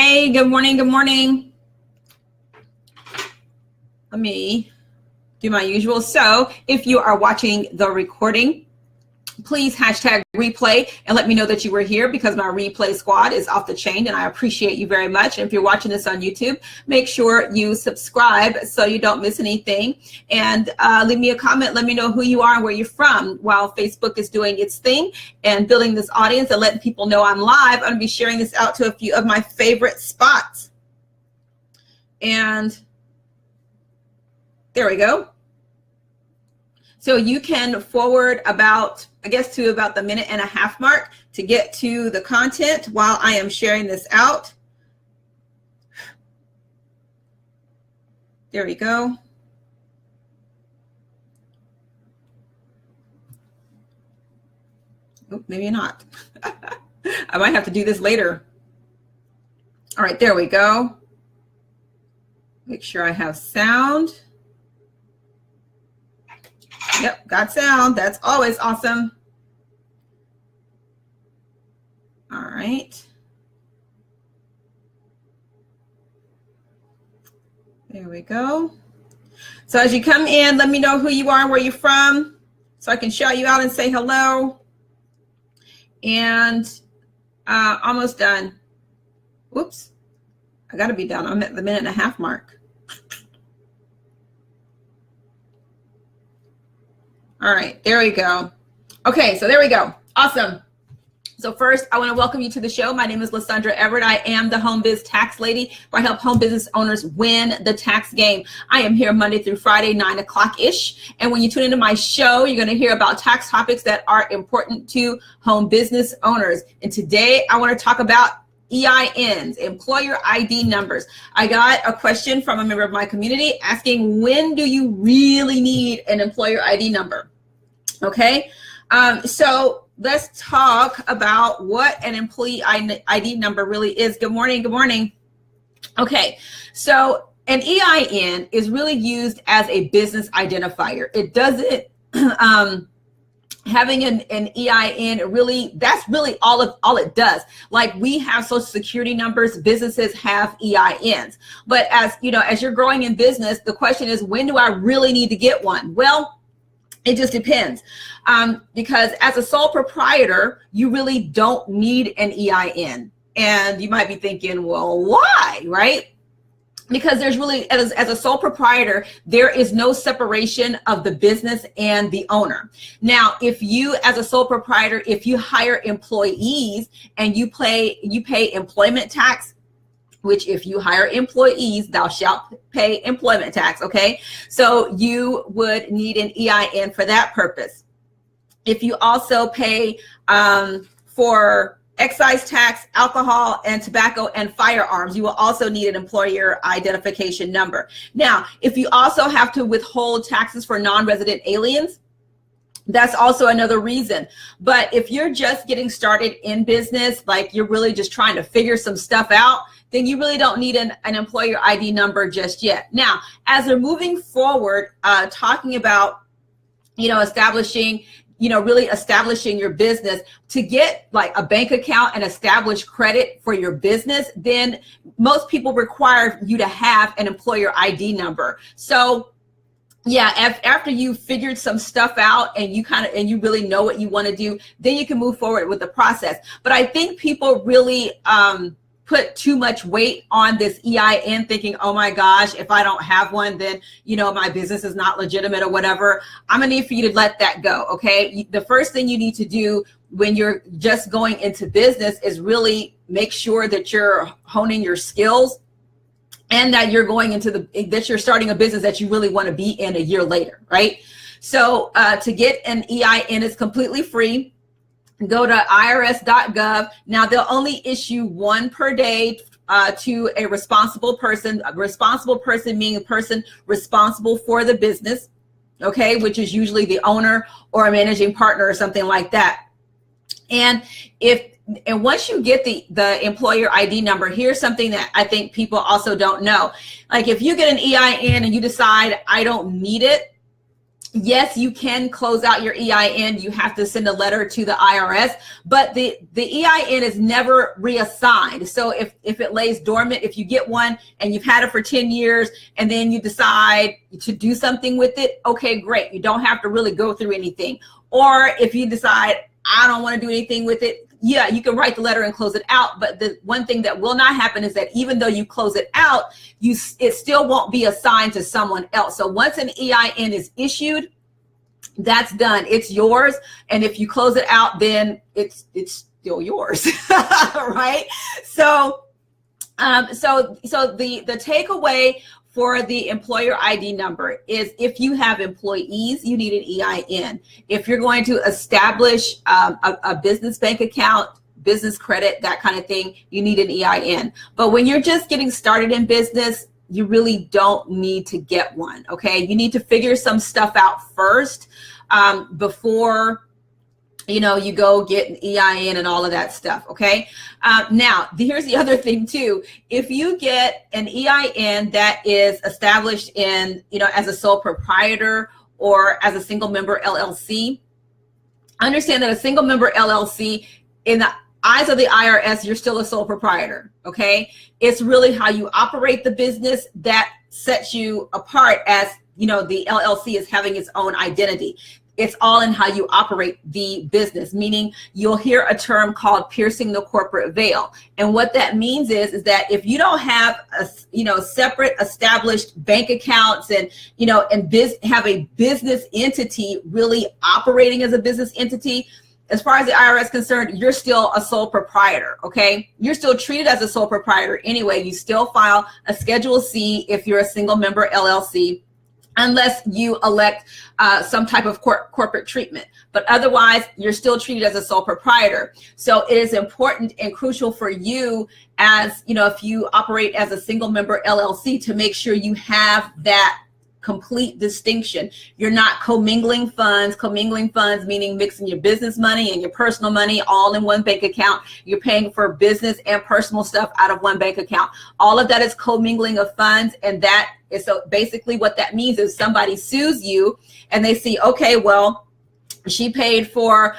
Hey, good morning. Good morning. Let me do my usual. So if you are watching the recording, please hashtag replay and let me know that you were here, because my replay squad is off the chain and I appreciate you very much. And if you're watching this on YouTube, make sure you subscribe so you don't miss anything, and leave me a comment. Let me know who you are and where you're from while Facebook is doing its thing and building this audience and letting people know I'm live. I'm going to be sharing this out to a few of my favorite spots. And there we go. So you can forward about, I guess, to about the 1.5 minute mark to get to the content while I am sharing this out. There we go. Oh, maybe not. I might have to do this later. All right, there we go. Make sure I have sound. Yep, got sound. That's always awesome. All right. There we go. So as you come in, let me know who you are and where you're from so I can shout you out and say hello. And almost done. Whoops. I got to be done. I'm at the 1.5 minute mark. All right, there we go. Okay, so there we go. Awesome. So first, I want to welcome you to the show. My name is Lysandra Everett. I am the Home Biz Tax Lady, where I help home business owners win the tax game. I am here Monday through Friday, 9 o'clock-ish. And when you tune into my show, you're going to hear about tax topics that are important to home business owners. And today, I want to talk about EINs, employer ID numbers. I got a question from a member of my community asking, when do you really need an employer ID number? Okay, so let's talk about what an employee ID number really is. Good morning, good morning. Okay, so an EIN is really used as a business identifier. It doesn't, having an EIN, really, that's really all it does. Like, we have social security numbers, businesses have EINs. But as you know, as you're growing in business, the question is, when do I really need to get one? Well, it just depends. Because as a sole proprietor, you really don't need an EIN. And you might be thinking, well, why, right? Because there's really, as a sole proprietor, there is no separation of the business and the owner. Now, if you, as a sole proprietor, if you hire employees and you pay employment tax, which if you hire employees, thou shalt pay employment tax, okay? So you would need an EIN for that purpose. If you also pay for excise tax, alcohol and tobacco and firearms, you will also need an employer identification number. Now, if you also have to withhold taxes for non-resident aliens, that's also another reason. But if you're just getting started in business, like you're really just trying to figure some stuff out, then you really don't need an employer ID number just yet. Now, as we're moving forward, talking about, really establishing your business, to get like a bank account and establish credit for your business, then most people require you to have an employer ID number. So yeah, after you figured some stuff out and you really know what you want to do, then you can move forward with the process. But I think people really put too much weight on this EIN, thinking, oh my gosh, if I don't have one, then, my business is not legitimate or whatever. I'm gonna need for you to let that go, okay? The first thing you need to do when you're just going into business is really make sure that you're honing your skills and that you're that you're starting a business that you really want to be in a year later, right? So to get an EIN is completely free. Go to irs.gov. Now, they'll only issue one per day to a responsible person. A responsible person meaning a person responsible for the business, okay, which is usually the owner or a managing partner or something like that. And once you get the employer ID number, here's something that I think people also don't know. Like, if you get an EIN and you decide I don't need it, Yes, you can close out your EIN. You have to send a letter to the IRS, but the EIN is never reassigned. So if it lays dormant, if you get one and you've had it for 10 years and then you decide to do something with it, okay, great. You don't have to really go through anything. Or if you decide, I don't want to do anything with it, yeah, you can write the letter and close it out. But the one thing that will not happen is that even though you close it out, it still won't be assigned to someone else. So once an EIN is issued, that's done. It's yours. And if you close it out, then it's still yours, right? So the takeaway for the employer ID number is if you have employees, you need an EIN. If you're going to establish a business bank account, business credit, that kind of thing, you need an EIN. But when you're just getting started in business, you really don't need to get one, okay? You need to figure some stuff out first before you go get an EIN and all of that stuff, okay? Now, here's the other thing too. If you get an EIN that is established in, as a sole proprietor or as a single member LLC, understand that a single member LLC, in the eyes of the IRS, you're still a sole proprietor, okay? It's really how you operate the business that sets you apart as, the LLC is having its own identity. It's all in how you operate the business, meaning you'll hear a term called piercing the corporate veil. And what that means is that if you don't have separate established bank accounts and, have a business entity really operating as a business entity, as far as the IRS is concerned, you're still a sole proprietor, okay? You're still treated as a sole proprietor anyway. You still file a Schedule C if you're a single member LLC, unless you elect some type of corporate treatment. But otherwise, you're still treated as a sole proprietor. So it is important and crucial for you as, if you operate as a single member LLC, to make sure you have that complete distinction. You're not commingling funds meaning mixing your business money and your personal money all in one bank account. You're paying for business and personal stuff out of one bank account. All of that is commingling of funds, and that is, so basically what that means is somebody sues you and they see, okay, well, she paid for,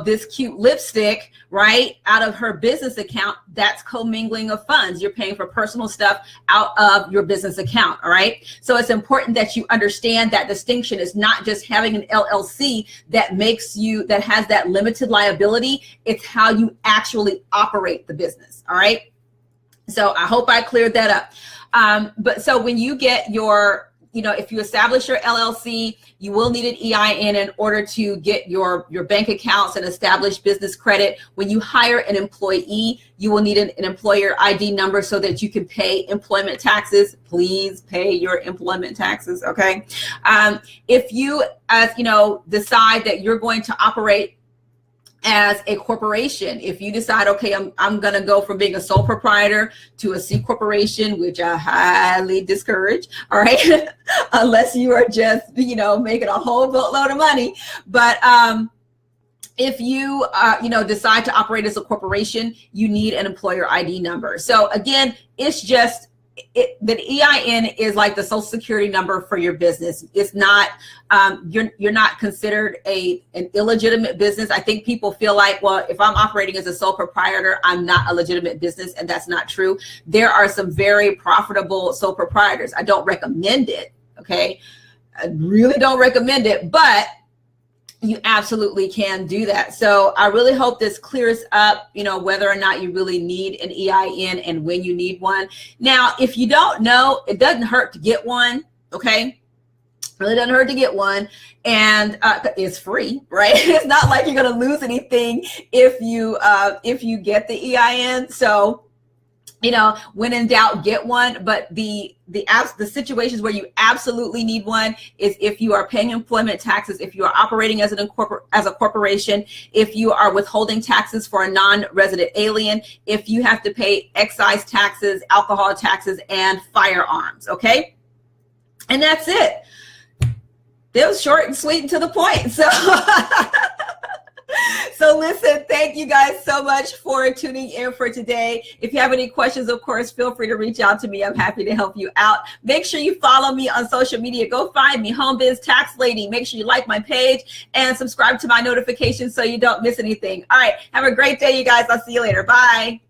this cute lipstick, right, out of her business account. That's commingling of funds. You're paying for personal stuff out of your business account, all right? So it's important that you understand that distinction is not just having an LLC that has that limited liability. It's how you actually operate the business, all right? So I hope I cleared that up. But so when you get your, if you establish your LLC, you will need an EIN in order to get your bank accounts and establish business credit. When you hire an employee, you will need an employer ID number so that you can pay employment taxes. Please pay your employment taxes, okay? If you, decide that you're going to operate as a corporation, if you decide, okay, I'm going to go from being a sole proprietor to a C corporation, which I highly discourage, all right, unless you are just, making a whole boatload of money. But if you, decide to operate as a corporation, you need an employer ID number. So again, it's just, the EIN is like the social security number for your business. It's not, you're not considered an illegitimate business. I think people feel like, well, if I'm operating as a sole proprietor, I'm not a legitimate business, and that's not true. There are some very profitable sole proprietors. I don't recommend it, okay? I really don't recommend it, but you absolutely can do that. So I really hope this clears up, whether or not you really need an EIN and when you need one. Now, if you don't know, it doesn't hurt to get one, okay? Really doesn't hurt to get one, and it's free, right? It's not like you're gonna lose anything if you get the EIN. So, when in doubt, get one. But the situations where you absolutely need one is if you are paying employment taxes, if you are operating as a corporation, if you are withholding taxes for a non-resident alien, if you have to pay excise taxes, alcohol taxes, and firearms, okay? And that's it. It was short and sweet and to the point. So So listen, thank you guys so much for tuning in for today. If you have any questions, of course, feel free to reach out to me. I'm happy to help you out. Make sure you follow me on social media. Go find me, Home Biz Tax Lady. Make sure you like my page and subscribe to my notifications so you don't miss anything. All right. Have a great day, you guys. I'll see you later. Bye.